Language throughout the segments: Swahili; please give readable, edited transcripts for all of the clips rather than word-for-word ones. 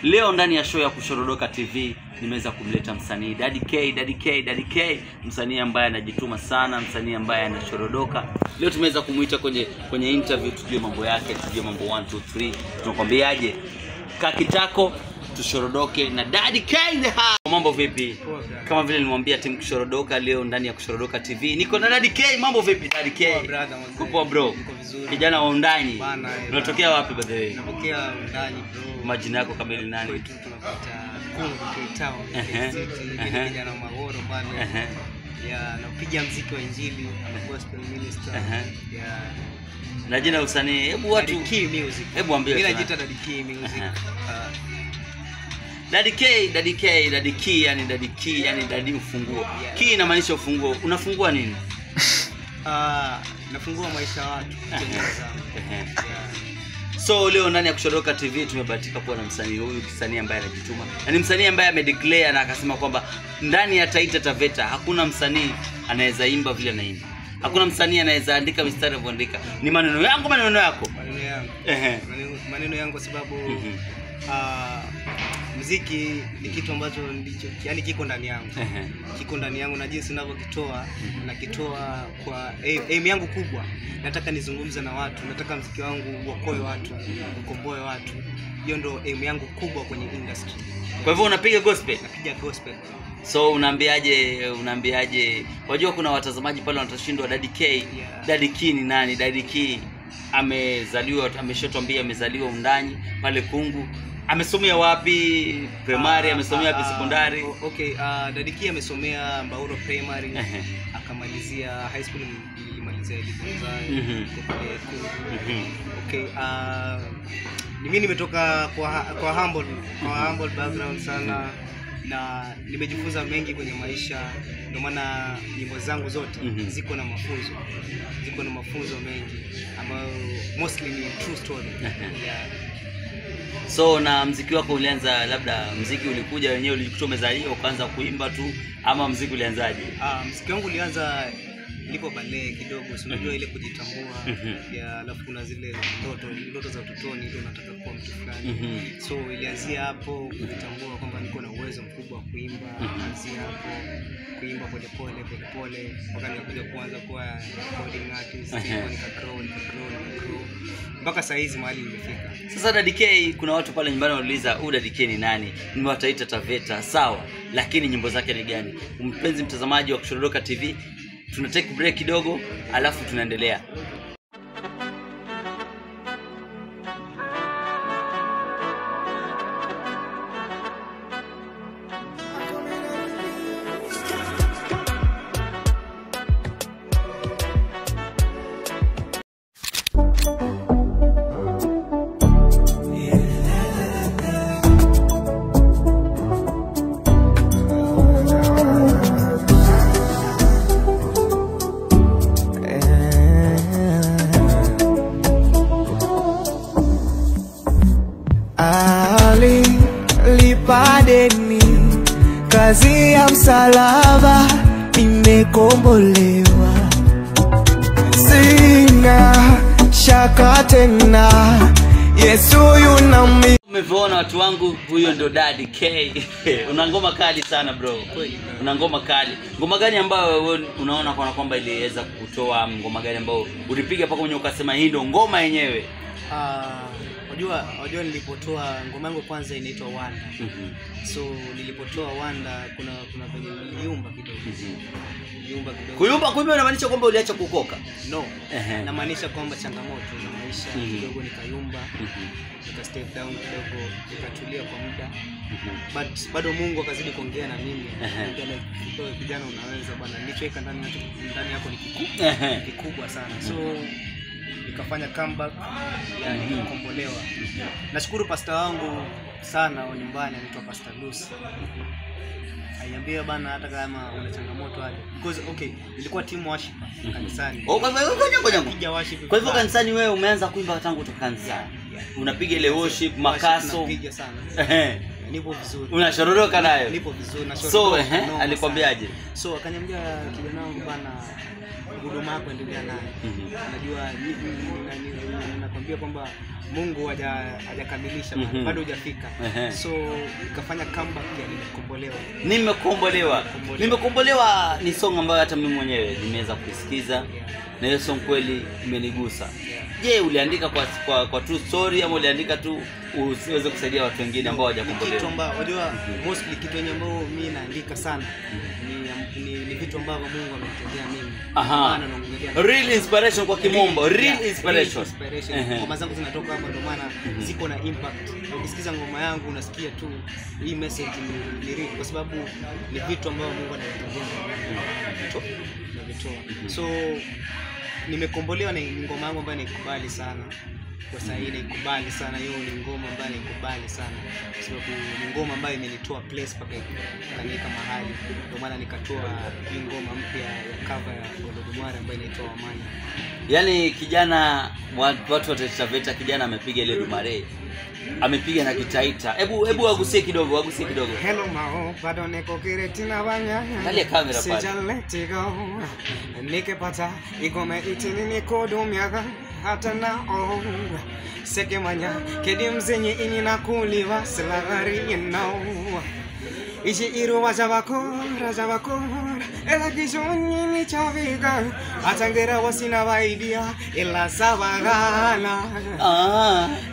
Leo ndani ya show ya Kushorodoka TV nimeweza kumleta msanii Daddy K, msanii ambaye anajituma sana, msanii ambaye anashorodoka. Leo tumeweza kumuita kwenye interview, tujue mambo yake, tujue mambo 1 2 3. Tunakwambiaje? Kakitako tushorodoke na Daddy K in the house. Mambo vipi? Kama vile nilimwambia timu Kushorodoka, leo ndani ya Kushorodoka TV niko na Daddy K. Mambo vipi Daddy K? Kupo bro. Kijana wa undani. Unatokea wapi by the way? Natokea undani bro. Majina yako kamili nani? Tunapata Kongo Town. Kijana wa Magoro pale. Ya napiga muziki wa injili, gospel minister. Ya na jina usanii, hebu watu Daddy K Music. Hebu ambie. Mimi najiita Daddy K Music. Daddy K, yani Daddy K, yani Daddy ufunguo. Key inamaanisha ufunguo. Unafungua nini? Nafungua maisha ya watu. So leo ndani ya Kushorodoka TV tumebahatika kuwa na msanii huyu, msanii ambaye anajituma. Na ni msanii ambaye amedeclare na akasema kwamba ndani ya Taita Taveta hakuna msanii anaweza imba vile anaimba. Hakuna msanii anaweza andika mistari kuandika. Ni maneno yangu, maneno yako. Maneno yangu kwa sababu muziki ni kitu ambacho ndicho yani kiko ndani yangu. Kiko ndani yangu na jinsi ninavyokitoa nakitoa kwa aim yangu kubwa. Nataka nizungumze na watu, nataka muziki wangu uokoe watu, ukomboe watu. Hiyo ndio aim yangu kubwa kwenye industry. Kwa hivyo unapiga gospel? Napiga gospel. So unaambiaje? Wajua kuna watazamaji pale wanatashindwa Daddy K. Daddy K ni nani? Daddy K ameshotuambia amezaliwa undani pale Kungu. Amesomea wapi? Primary, amesomea wapi sekondari? Okay, Daddy K amesomea Mbauro Primary, akamalizia high school nilimalizia Liponza kule Kungu. Okay, mimi nimetoka kwa humble background sana na nimejifunza mengi kwenye maisha, ndio maana nyimbo zangu zote ziko na mafunzo. Ziko na mafunzo mengi ambayo mostly ni true story. So na muziki wako ulianza, labda muziki ulikuja wenyewe ulijikuta umezaliwa ukaanza kuimba tu ama muziki ulianzaje? Muziki wangu ulianza niko ballet kidogo, unajua ile kujitambua. Alafu kuna zile ndoto za utotoni, ndio nataka kuwa mtu fulani. So ilianzia hapo kujitambua kwamba niko na uwezo mkubwa wa kuimba. Kuanzia hapo kuimba pole mpaka nikakuja kuanza kuwa recording artist, nikagrow mpaka saa hizi mahali nimefika. Sasa Daddy K, kuna watu pale nyumbani wanauliza Daddy K ni nani? Ni wa Taita Taveta, sawa, lakini nyimbo zake ni gani? Mpenzi mtazamaji wa Kushorodoka TV, tuna take break kidogo alafu tunaendelea. Lipadeni kazi ya msalaba, nimekombolewa, sina shaka tena, Yesu yunami. Umeona watu wangu, huyo ndo Daddy K. Una ngoma kali sana bro. Una ngoma kali. Ngoma gani ambayo wewe unaona kana kwamba iliweza kukutoa? Ngoma gani ambayo ulipiga paka mwenyewe ukasema hii ndo ngoma yenyewe? Unajua nilipotoa ngoma yangu kwanza inaitwa Wanda. So nilipotoa Wanda kuna venye niliumba kidogo. Kuimba inamaanisha kwamba uliacha kukoka? No. Inamaanisha kwamba changamoto za maisha kidogo nikayumba. Nika step down kidogo, nikatulia kwa muda. But bado Mungu akazidi kuongea na mimi. Kijana unaweza bwana, nilichoweka ndani yako ni kikubwa sana. So nikafanya comeback, nikakombolewa. Nashukuru pastor wangu sana wa nyumbani, anaitwa Pastor Lucy. Aliniambia bana, hata kama una changamoto aje. Because okay, nilikuwa team worship kanisani. Kwa hivyo kanisani wewe umeanza kuimba tangu kutoka kanisani. Unapiga ile worship makaso. Napiga sana. nipo vizuri. Unashorodoka nayo? Nipo vizuri na So alikwambiaje? So akaniambia kijana wangu bana, huduma yako endelea nayo. Najua nakwambia kwamba Mungu hajakamilisha bado hujafika. So nikafanya comeback ya Nimekombolewa ni song ambayo hata mimi mwenyewe nimeweza kusikiza. Na hiyo song kweli imenigusa. Je, uliandika kwa true story ama uliandika tu usiweze kusaidia watu wengine ambao hawajakombolewa? Kitu ambao unajua mostly kitu ambao mimi naandika sana ni vitu ambavyo Mungu ametendea mimi. Maana naongelea real inspiration kwa kimombo, real inspiration. Ngoma zangu zinatoka hapo, ndio maana ziko na impact. Ukisikiza ngoma yangu unasikia tu hii message ni real, kwa sababu ni vitu ambavyo Mungu anatendea mimi. So nimekombolewa na ngoma yangu ambayo naikubali sana. Kwa sasa hii naikubali sana, hiyo ni ngoma ambayo naikubali sana kwa sababu ni ngoma ambayo imenitoa place paka ikaniweka mahali. Ndio maana nikatoa hii ngoma mpya ya cover ya Olodumare ambayo inaitwa Amani. Yaani kijana watu wa Taita Taveta, kijana amepiga ile Dumare. Amepiga na Kitaita. Hebu agusie kidogo. Hello mao, bado niko kiretina banyanya. Kale kamera pale. Sijaletigo. Nikipata igome itini nikodumiaga hata nao. Seke manya kedi mzenye ini nakuliwa selagari Ishi iru wajabakora ela kishoni ni chaviga atangera wasina baidia ela sabagana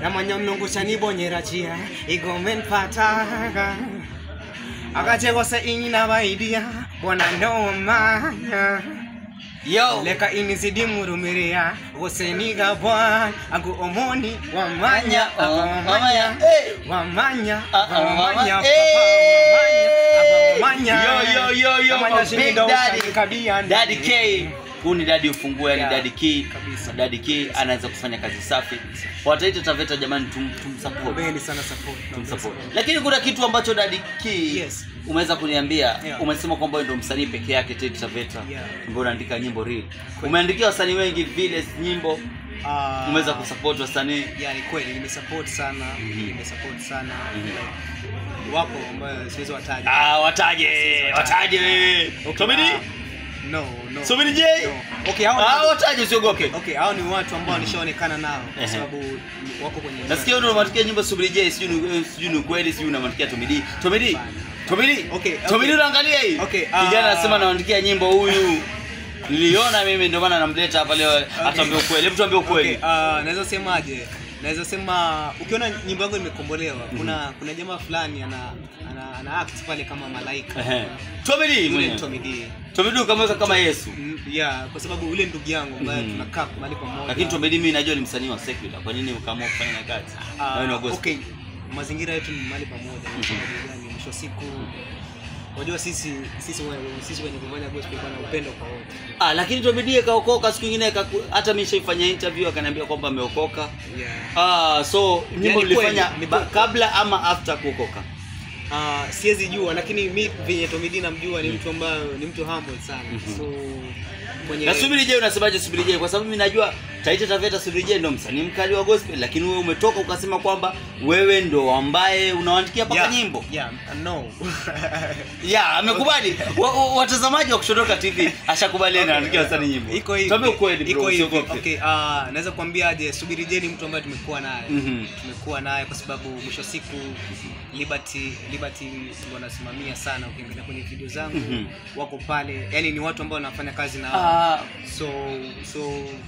na manyonongo chani bonyera chia igomen pataga akachego sa ini na baidia bona no manya yo leka ini zidi murumiria woseniga bwan angu omoni wamanya wamanya Daddy K. Huu ni Daddy Ufungue, ni Daddy K. Daddy K anaweza kufanya kazi safi. Wataita Taveta jamani, tumsupport. Mbele sana support. Lakini kuna kitu ambacho Daddy K umeweza kuniambia. Umesema kwamba wewe ndio msanii pekee yake Taita Taveta ambaye unaandika nyimbo real. Umeandikia wasanii wengi vile nyimbo. Umeweza kusupport wasanii. Ni kweli nimesupport sana. Wapo ambao siwezi wataja. Wataje wewe. Tomidi? No. Subiri J. Okay, hao wataje usiogope. Okay, hao ni watu ambao nishaonekana nao kwa sababu wako kwenye. Nasikia wewe unamatikia nyimbo Subiri J, sijui ni kweli, sijui unamatikia Tomidi. Okay. Tomidi unaangalia hii? Kijana anasema anaandikia nyimbo huyu. Niliona mimi ndio maana namleta hapa leo atambie ukweli. Hebu tuambie ukweli. Naweza semaje? Naweza sema ukiona nyimbo yangu imekombolewa, kuna jamaa fulani ana act pale kama malaika. Tomidi kamweka kama Yesu. Kwa sababu ule ndugu yangu ambaye tunakaa mahali pamoja. Lakini Tomidi mimi najua ni msanii wa secular. Kwa nini ukaamua kufanya na kazi? Okay, mazingira yetu ni mahali pamoja. Mwisho siku unajua sisi wenye kufanya gospel kwa upendo kwa wote. Lakini Tomidi kaokoka siku nyingine hata mimi nishaifanya interview akaniambia kwamba ameokoka. So nyimbo ulifanya kabla ama after kuokoka? Siwezi jua, lakini mimi venye Tomidi namjua ni mtu ambaye ni mtu humble sana. So na Subiri J unasemaje Subiri J? Kwa sababu mimi najua Taita Taveta Subiri J ndo msanii mkali wa gospel, lakini wewe umetoka ukasema kwamba wewe ndo ambaye unaandikia paka nyimbo. Amekubali. Watazamaji wa Kushodoka TV ashakubaliana anaandikia wasanii nyimbo. Iko hivi. Tuambie ukweli bro, usiogope. Okay, naweza kuambiaje Subiri J ni mtu ambaye tumekuwa naye kwa sababu mwisho siku Liberty wanasimamia sana. Ukiangalia kwenye video zangu wako pale, yani ni watu ambao wanafanya kazi na so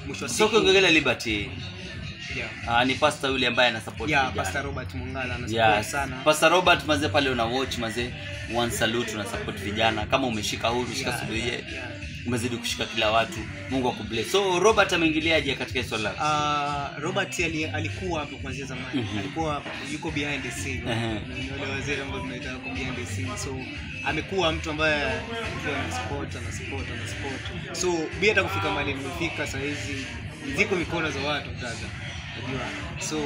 mwisho siku Ngegela Liberty. Ni pastor yule ambaye ana support. Pastor Robert Mungala ana support sana. Pastor Robert mazee pale una watch mazee, one salute, una support vijana. Kama umeshika huru shika Subiri J. Umezidi kushika kila watu. Mungu akubless. So Robert ameingiliaje katika swala? Robert alikuwa hapo kuanzia zamani. Alikuwa yuko behind the scene. Ndio wazee ambao tunaita behind the scene. So amekuwa mtu ambaye ana support. So bila hata kufika mahali nimefika saa hizi ziko mikono za watu brother. Unajua. So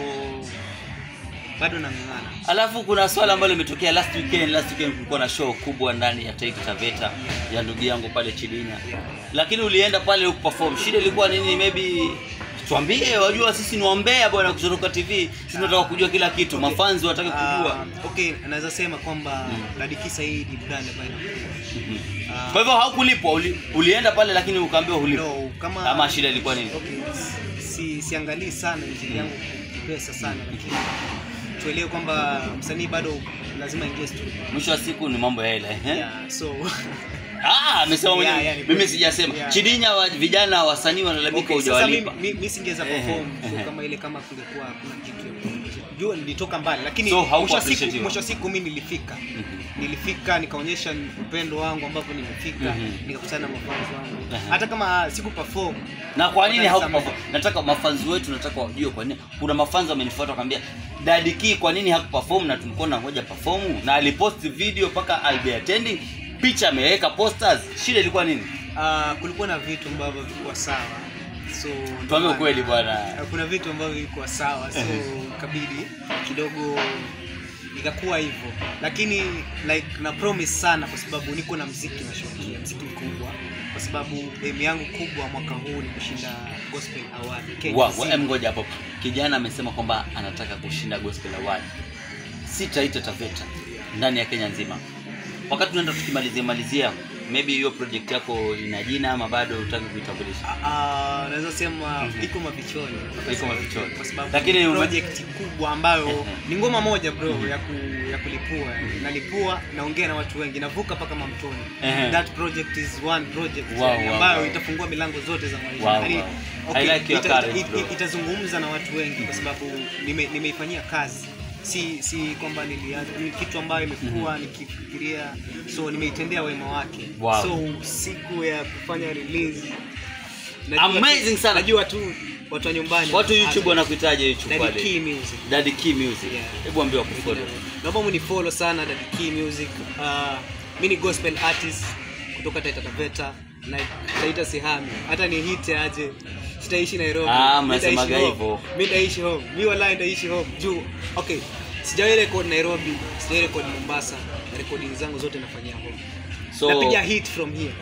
bado nang'ang'ana. Alafu kuna swala ambalo limetokea last weekend kulikuwa na show kubwa ndani ya Taita Taveta ya ndugu yangu pale Chidinya. Lakini ulienda pale kuperform. Shida ilikuwa nini? Maybe Tuambie, wajua sisi ni wambea bwana Kushorodoka TV. Sisi tunataka kujua kila kitu. Okay. Mafanzi wataka kujua. Okay, naweza sema kwamba Daddy Key Said brand ambayo kwa hivyo haukulipwa, ulienda pale lakini ukaambiwa hulipwa. No, kama shida ilikuwa nini? Okay. Siangalii sana injili yangu pesa sana, lakini tuelewe kwamba msanii bado lazima ingie studio. Mwisho wa siku ni mambo ya hela, so amesema mwenyewe. Mimi sijasema. Chidinya vijana wasanii wanalalamika hujawalipa. Mimi singeweza perform kama ile kama kungekuwa kuna kitu. Jua nilitoka mbali, lakini mwisho siku mimi nilifika nikaonyesha upendo wangu ambapo nimefika, nikakutana na mafans wangu. Hata kama siku perform. Na kwa nini haukuperform? Nataka mafans wetu, nataka wajue kwa nini. Kuna mafans wamenifuata wakaniambia Daddy Key kwa nini hakuperform, na tulikuwa na ngoja perform, na alipost video paka I'll be attending, picha ameweka posters. Shida ilikuwa nini? Kulikuwa na vitu ambavyo vilikuwa sawa. So tuambie kweli bwana. Kuna vitu ambavyo vilikuwa sawa, so kabidi kidogo ikakuwa hivyo. Lakini like na promise sana kwa sababu niko na muziki na shokia, muziki mkubwa, kwa sababu aim yangu kubwa mwaka huu ni kushinda Gospel Award. Ngoja hapo. Kijana amesema kwamba anataka kushinda Gospel Award. Si Taita Taveta ndani ya Kenya nzima. Wakati tunaenda tukimalizia maybe hiyo project yako ina jina ama bado utaki kuitambulisha? Naweza sema iko mavichoni. Kwa sababu lakini project kubwa ambayo ni ngoma moja bro ya kulipua. Nalipua, naongea na watu wengi, navuka paka Mamtoni. That project is one project ambayo itafungua milango zote za maisha. I like your courage, itazungumza na watu wengi kwa sababu nimeifanyia kazi. Si kwamba nilianza, ni kitu ambayo imekuwa nikifikiria, so nimeitendea wema wake. So siku ya kufanya release amazing sana. Najua tu watu wa nyumbani, watu YouTube wanakuitaje YouTube pale? Daddy Key Music. Hebu ambie wakufollow. Naomba mnifollow sana Daddy Key Music. Mimi ni gospel artist kutoka Taita Taveta, na Taita sihami. Hata ni hit aje sitaishi Nairobi. Mnasemaga hivyo. Mimi naishi home. Mimi wallahi naishi home. Juu okay, sijawahi record Nairobi, sijawahi record Mombasa, na recording zangu zote nafanyia home. So napiga hit from here.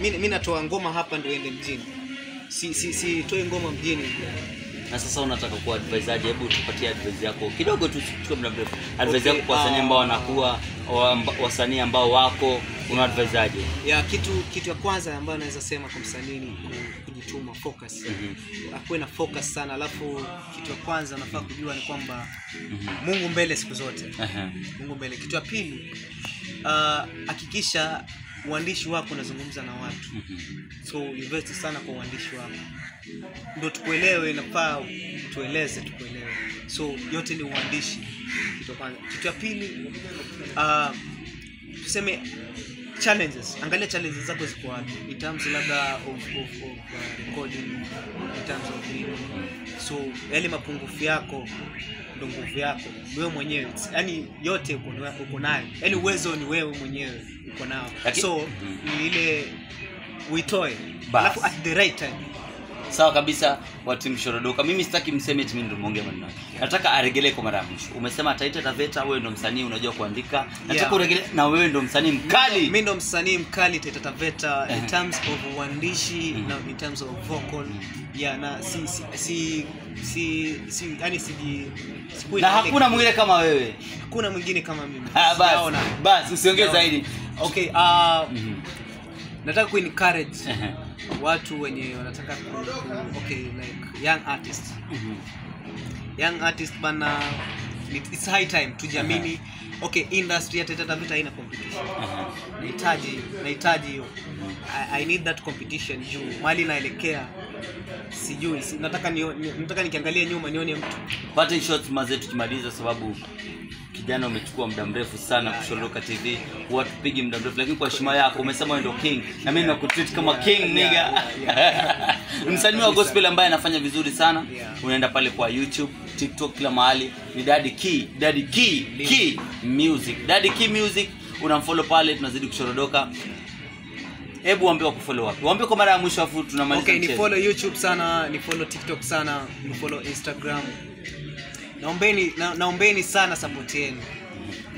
Mimi natoa ngoma hapa ndio ende mjini. Si toe ngoma mjini. Na sasa unataka kuwa advisor, hebu tupatie advice yako kidogo tu, chukua muda mrefu. Advice yako kwa wasanii ambao wanakuwa, wasanii ambao wako, una advice aje? Kitu ya kwanza ambayo naweza sema kwa msanii ni kujituma, focus. Akuwe na focus sana, alafu kitu ya kwanza nafaa kujua ni kwamba Mungu mbele siku zote. Mungu mbele. Kitu ya pili, hakikisha uandishi wako unazungumza na watu. So invest sana kwa uandishi wako. Ndio tukuelewe, inafaa tueleze tukuelewe. So yote ni uandishi. Kitu ya pili, tuseme challenges. Angalia challenges zako ziko wapi. In terms labda of recording, in terms of video. So yale mapungufu yako ndio nguvu yako wewe mwenyewe. Yaani yote uko nayo. Yaani uwezo ni wewe mwenyewe uko nao. So ni ile uitoe alafu at the right time. Sawa kabisa watu Mshorodoka. Mimi sitaki mseme eti mimi ndo muongea maneno. Nataka aregelee kwa mara ya mwisho. Umesema Taita Taveta, wewe ndo msanii unajua kuandika. Nataka uregelee na wewe ndo msanii mkali. Mimi ndo msanii mkali Taita Taveta in terms of uandishi na in terms of vocal. Na yani na hakuna mwingine kama wewe. Hakuna mwingine kama mimi. Basi usiongee zaidi. Okay, nataka ku encourage watu wenye wanataka okay, like young artists. Young artist bana, it's high time tujiamini. Okay, industry ya Taita Taveta haina competition. Nahitaji hiyo. I need that competition juu mali naelekea sijui. Nataka nikiangalia nyuma nione mtu. Parting shots mazetu tukimaliza, sababu kijana umechukua muda mrefu sana Kushorodoka TV. Watu pigi muda mrefu, lakini kwa heshima yako umesema wewe ndio king na mimi nakutreat kama king nigga. Msanii wa gospel ambaye anafanya vizuri sana. Unaenda pale kwa YouTube, TikTok, kila mahali ni Daddy Key Music. Daddy Key Music, unamfollow pale, tunazidi Kushorodoka. Hebu waambie wakufollow wapi? Waambie kwa mara ya mwisho afu tunamaliza. Okay, ni follow YouTube sana, ni follow TikTok sana, ni follow Instagram. naombeni sana support yenu.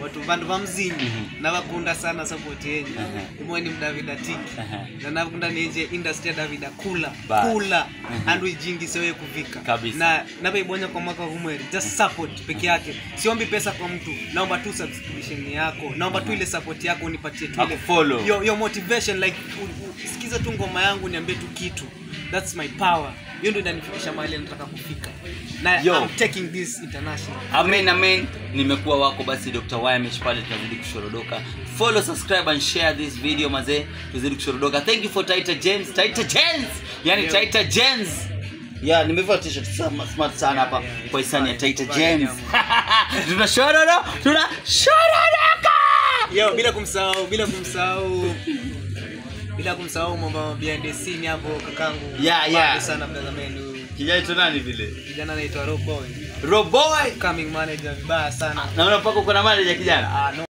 Watu vandu vamzinyi na vakunda sana support yenu. Imweni David Atiki na nakunda nije industry David kula andu ijingi sewe kuvika kabisa. Na nabaibonya kwa mwaka humweri just support peke yake. Siombi pesa kwa mtu, naomba tu subscription yako, naomba tu ile support yako unipatie tu ile follow your motivation, like sikiza tu ngoma yangu niambie tu kitu. That's my power. Hiyo ndio inanifikisha mahali nataka kufika. Na I'm taking this international. Amen. Nimekuwa wako basi Dr. Wyamesh pale, tunazidi kushorodoka. Follow, subscribe and share this video mazee, tuzidi kushorodoka. Thank you for Taita James. Yani Taita James. Yeah, nimevaa t-shirt smart sana hapa kwa hisani ya Taita James. Tunashorodoka. Yo, bila kumsahau mambo behind the scene hapo kakangu. Yeah. Sana mtazameni. Kijana tu nani vile? Kijana anaitwa Roboy. Roboy coming manager vibaya sana. Na unapaka uko na manager kijana? No.